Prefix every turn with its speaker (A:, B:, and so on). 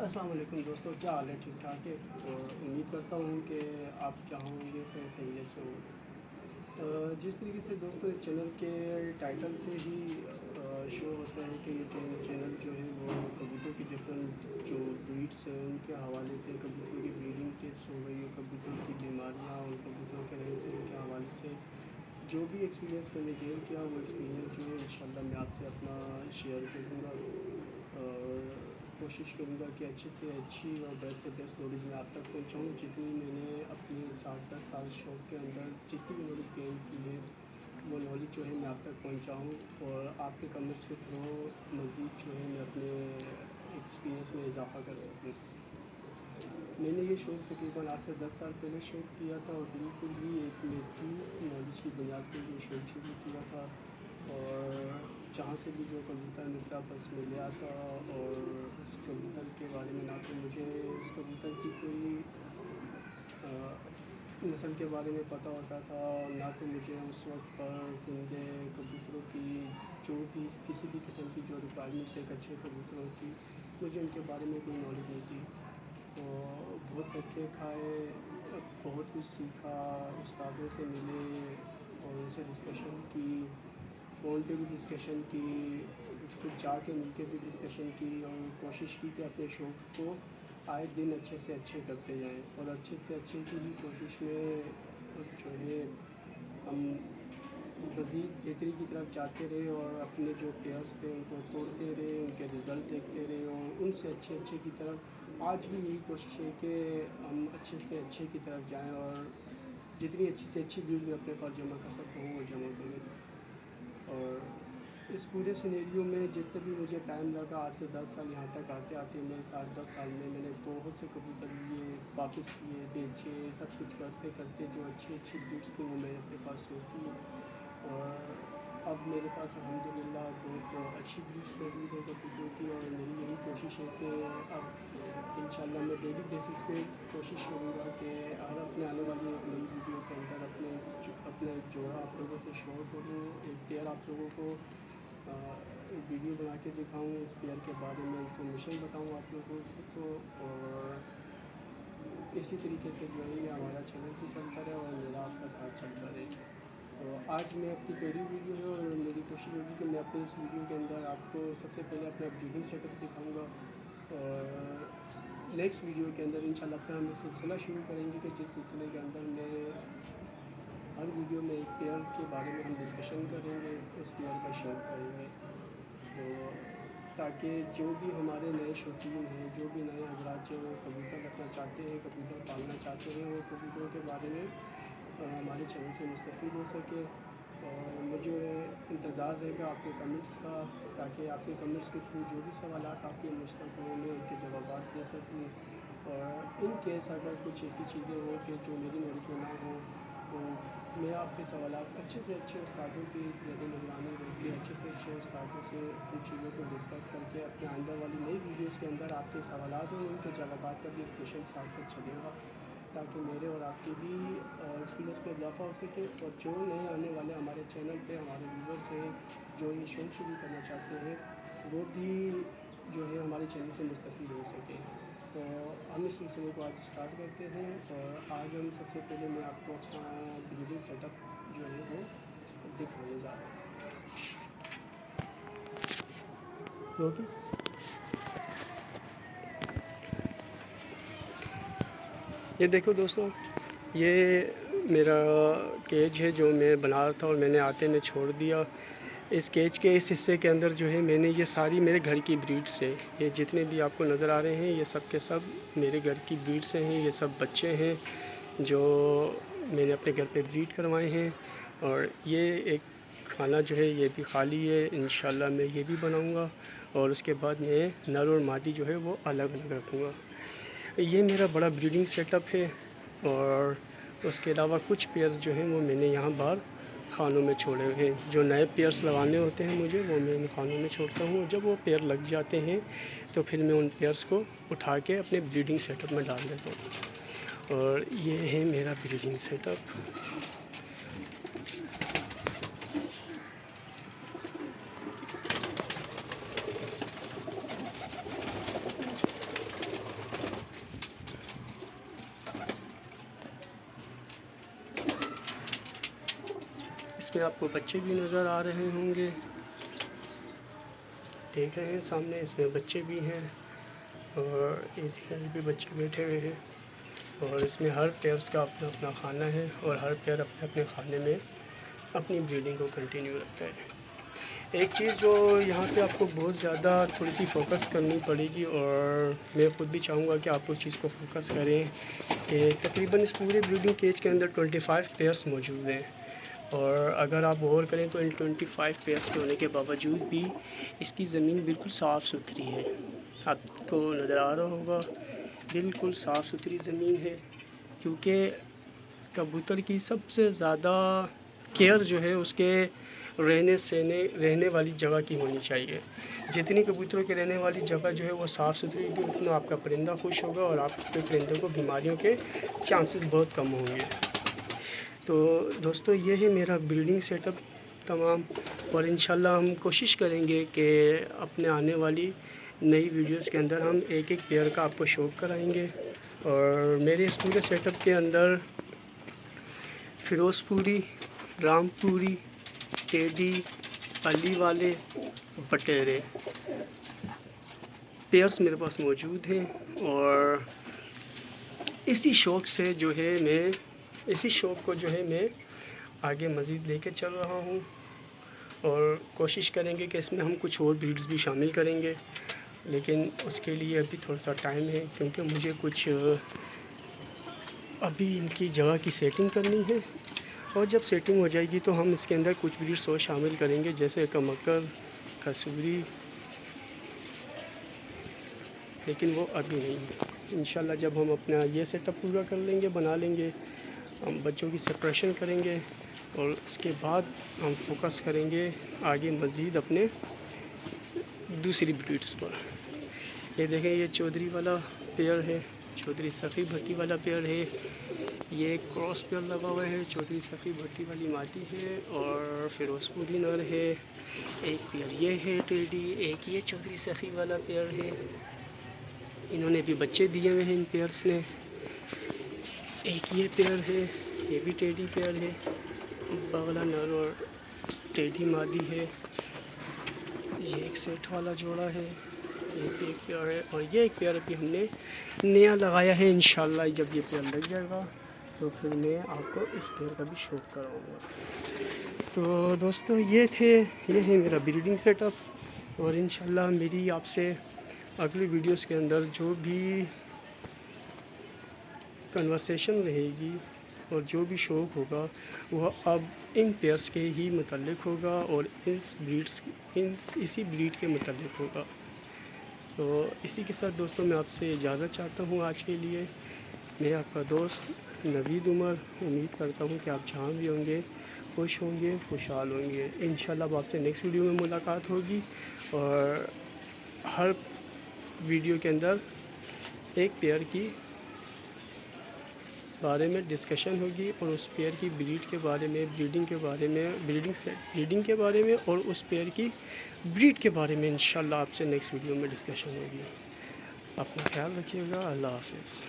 A: अस्सलाम वालेकुम दोस्तों, क्या हाल है? ठीक ठाक है। और उम्मीद करता हूँ कि आप जहाँ होंगे खैरियत से होंगे। जिस तरीके से दोस्तों इस चैनल के टाइटल से ही शो होता है कि ये चैनल जो है वो कबूतरों की डिफरेंट जो ब्रीड्स हैं उनके हवाले से, कबूतरों की ब्रीडिंग टिप्स हो गई, कबूतरों की बीमारियाँ और कबूतरों के रहन सहन के हवाले से जो भी एक्सपीरियंस मैंने गेन किया वो एक्सपीरियंस जो है इंशाल्लाह मैं आपसे अपना शेयर करूँगा। और कोशिश करूँगा कि अच्छे से अच्छी और बेस्ट से बेस्ट नॉलेज मैं आप तक पहुँचाऊँ। जितनी मैंने अपने 7-10 साल शौक़ के अंदर जितनी भी नॉलेज गेन की है वो नॉलेज जो है मैं आप तक पहुँचाऊँ और आपके कमेंट्स के थ्रू मज़ीद जो है मैं अपने एक्सपीरियंस में इजाफ़ा कर सकूँ। मैंने ये शौक़ तकरीबन आज से 10 साल पहले शौक़ किया था और बिल्कुल ही एक मेथी नॉलेज की बुनियाद पर ये शौक़ शुरू किया था। और जहाँ से भी जो कबूतर मिलता बस मैं ले आता और उस कबूतर के बारे में ना तो मुझे उस कबूतर की कोई नस्ल के बारे में पता होता था, ना तो मुझे उस वक्त पर कुंदे कबूतरों की जो भी किसी भी किस्म की जो रिक्वायरमेंट्स एक अच्छे कबूतरों की मुझे उनके बारे में कोई नॉलेज नहीं थी। तो बहुत धक्के खाए, बहुत कुछ सीखा, उस्तादों से मिले और उनसे डिस्कशन की, फ़ोन पे भी डिस्कशन की, उसको जाके मिल के भी डिस्कशन की और कोशिश की कि अपने शौक़ को आए दिन अच्छे से अच्छे करते जाएँ और अच्छे से अच्छे की ही कोशिश में जो है हम मज़ीद बेहतरी की तरफ जाते रहे और अपने जो पेयर्स थे उनको तोड़ते रहे, उनके रिज़ल्ट देखते रहे और उनसे अच्छे की तरफ आज भी यही कोशिश है कि हम अच्छे से अच्छे की तरफ जाएँ और जितनी अच्छी से अच्छी ब्रीड में अपने पास जमा कर सकता हूँ वो जमा करें। और इस पूरे सिनेरियो में जितने भी मुझे टाइम लगा 8 से 10 साल यहाँ तक आते आते मैं 7-10 साल में मैंने बहुत से कबूतर लिए, वापस किए, बेचे, सब कुछ करते करते जो अच्छी ब्रीड्स थी वो मैंने अपने पास रखी। और अब मेरे पास अल्हम्दुलिल्लाह बहुत अच्छी ब्रीड्स मौजूद है कबूतरों की और मेरी यही कोशिश है कि अब इंशाल्लाह मैं डेली बेसिस पे कोशिश करूँगा कि हर अपने आने वाली एक नई वीडियो के अंदर अपने जोड़ा आप लोगों से शेयर करूँ, एक पेयर आप लोगों को वीडियो बना के दिखाऊँ, इस पेयर के बारे में इंफॉर्मेशन बताऊँ आप लोगों को। और इसी तरीके से जो है हमारा चैनल भी चलता रहे और मेरा आपका साथ चलता रहे। तो आज मैं अपनी पहली वीडियो है और मेरी कोशिश होगी कि मैं अपने इस वीडियो के अंदर आपको सबसे पहले अपना ब्रीडिंग सेटअप दिखाऊंगा और नेक्स्ट वीडियो के अंदर इंशाल्लाह फिर हम एक सिलसिला शुरू करेंगे कि जिस सिलसिले के अंदर मैं हर वीडियो में एक पेयर के बारे में हम डिस्कशन करेंगे, उस पेयर का शेयर करेंगे। तो ताकि जो भी हमारे नए शौकीन हैं, जो भी नए हज़रात जो कबूतर रखना चाहते हैं, कबूतर पालना चाहते हैं, वो कबूतरों के बारे में हमारे चैनल से मुस्तफ़ीद हो सके। और मुझे इंतज़ार रहेगा आपके कमेंट्स का, ताकि आपके कमेंट्स के थ्रू जो भी सवाल आपके मुस्तक़बिल में उनके जवाब दे सकूँ। और इन केस अगर कुछ ऐसी चीज़ें हो कि जो मेरी नॉलेज में ना हो तो मैं आपके सवाल अच्छे से अच्छे उस्तादों की ज़ेर निगरानी रख के अच्छे से अच्छे उस्तादों से उन चीज़ों को डिस्कस करके अपने आइंदा वाली नई वीडियोज़ के अंदर आपके सवाल और उनके जवाब का भी एक सेशन साथ साथ चलेगा, ताकि मेरे और आपके भी एक्सपीरियंस में इजाफा हो सके। और जो नए आने वाले हमारे चैनल पे हमारे व्यूवर्स हैं जो ये शौक़ शुरू करना चाहते हैं वो भी जो है हमारे चैनल से मुस्तफ़ीद हो सके। तो हम इस सिलसिले को आज स्टार्ट करते हैं और आज हम सबसे पहले मैं आपको अपना ब्रीडिंग सेटअप जो है वो दिखाने जा रहा हूँ। ओके, ये देखो दोस्तों, ये मेरा केज है जो मैं बना रहा था और मैंने आते में छोड़ दिया। इस केज के इस हिस्से के अंदर जो है मैंने ये सारी मेरे घर की ब्रीड्स हैं, ये जितने भी आपको नज़र आ रहे हैं ये सब के सब मेरे घर की ब्रीड्स हैं। ये सब बच्चे हैं जो मैंने अपने घर पे ब्रीड करवाए हैं। और ये एक खाना जो है ये भी खाली है, इंशाल्लाह मैं ये भी बनाऊंगा और उसके बाद मैं नर और मादी जो है वो अलग अलग रखूँगा। ये मेरा बड़ा ब्रीडिंग सेटअप है और उसके अलावा कुछ पेयर्स जो हैं वो मैंने यहाँ बाहर खानों में छोड़े हुए हैं। जो नए पेयर्स लगाने होते हैं मुझे वो मैं इन खानों में छोड़ता हूँ। जब वो पेयर लग जाते हैं तो फिर मैं उन पेयर्स को उठा के अपने ब्रीडिंग सेटअप में डाल देता हूँ। और ये है मेरा ब्रीडिंग सेटअप। اس میں آپ کو بچے بھی نظر آ رہے ہوں گے، دیکھ رہے ہیں سامنے اس میں بچے بھی ہیں، اور ادھر بھی بچے بیٹھے ہوئے ہیں، اور اس میں ہر پیئرس کا اپنا اپنا کھانا ہے، اور ہر پیئر اپنے اپنے کھانے میں اپنی بریڈنگ کو کنٹینیو رکھتا ہے۔ ایک چیز جو یہاں پہ آپ کو بہت زیادہ تھوڑی سی فوکس کرنی پڑے گی، اور میں خود بھی چاہوں گا کہ آپ اس چیز کو فوکس کریں، کہ تقریباً اس پورے بریڈنگ کیج کے اندر 25 پیئرس موجود ہیں، اور اگر آپ غور کریں تو ان 25 پیئرس کے ہونے کے باوجود بھی اس کی زمین بالکل صاف ستھری ہے۔ آپ کو نظر آ رہا ہوگا بالکل صاف ستھری زمین ہے، کیونکہ کبوتر کی سب سے زیادہ کیئر جو ہے اس کے رہنے والی جگہ کی ہونی چاہیے۔ جتنی کبوتروں کے رہنے والی جگہ جو ہے وہ صاف ستھری ہوگی، اتنا آپ کا پرندہ خوش ہوگا، اور آپ کے پرندوں کو بیماریوں کے چانسز بہت کم ہوں گے۔ تو دوستو یہ ہے میرا بریڈنگ سیٹ اپ تمام، اور انشاءاللہ ہم کوشش کریں گے کہ اپنے آنے والی نئی ویڈیوز کے اندر ہم ایک ایک پیئر کا آپ کو شو کرائیں گے۔ اور میرے اس پورے سیٹ اپ کے اندر فیروز پوری، رام پوری، ٹیڈی، علی والے، بٹیرے پیئرس میرے پاس موجود ہیں، اور اسی شوق کو جو ہے میں آگے مزید لے کے چل رہا ہوں، اور کوشش کریں گے کہ اس میں ہم کچھ اور بریڈز بھی شامل کریں گے، لیکن اس کے لیے ابھی تھوڑا سا ٹائم ہے، کیونکہ مجھے کچھ ابھی ان کی جگہ کی سیٹنگ کرنی ہے، اور جب سیٹنگ ہو جائے گی تو ہم اس کے اندر کچھ بریڈز اور شامل کریں گے، جیسے کمکر، کسوری، لیکن وہ ابھی نہیں ہے۔ انشاءاللہ جب ہم اپنا یہ سیٹ اپ پورا کر لیں گے، بنا لیں گے، ہم بچوں کی سپریشن کریں گے، اور اس کے بعد ہم فوکس کریں گے آگے مزید اپنے دوسری بریڈز پر۔ یہ دیکھیں، یہ چودھری والا پیئر ہے، چودھری سخی بھٹی والا پیئر ہے، یہ ایک کراس پیئر لگا ہوا ہے، چودھری سخی بھٹی والی مادی ہے، اور فیروز پوری نر ہے، ایک پیئر یہ ہے ٹیڈی، ایک یہ چودھری سخی والا پیئر ہے، انہوں نے بھی بچے دیے ہوئے ہیں ان پیئرس نے، ایک یہ پیئر ہے، یہ بھی ٹیڈی پیئر ہے، بغلا نر اور ٹیڈی مادی ہے، یہ ایک سیٹ والا جوڑا ہے، یہ بھی ایک پیئر ہے، اور یہ ایک پیئر ابھی ہم نے نیا لگایا ہے۔ انشاءاللہ جب یہ پیئر لگ جائے گا تو پھر میں آپ کو اس پیئر کا بھی شوق کراؤں گا۔ تو دوستو یہ ہے میرا بریڈنگ سیٹ اپ، اور انشاءاللہ میری آپ سے اگلی ویڈیوز کے اندر جو بھی کنورسیشن رہے گی اور جو بھی شوق ہوگا وہ اب ان پیئرس کے ہی متعلق ہوگا، اور اسی بریڈ کے متعلق ہوگا۔ تو اسی کے ساتھ دوستوں میں آپ سے اجازت چاہتا ہوں آج کے لیے۔ میں آپ کا دوست نوید عمر، امید کرتا ہوں کہ آپ جہاں بھی ہوں گے خوش ہوں گے، خوشحال ہوں گے۔ انشاءاللہ اب آپ سے نیکسٹ ویڈیو میں ملاقات ہوگی، اور ہر ویڈیو کے اندر ایک پیئر کی بارے میں ڈسکشن ہوگی، اور اس پیئر کی بریڈ کے بارے میں، بریڈنگ کے بارے میں، اور اس پیئر کی بریڈ کے بارے میں انشاءاللہ آپ سے نیکسٹ ویڈیو میں ڈسکشن ہوگی۔ اپنا خیال رکھیے گا، اللہ حافظ۔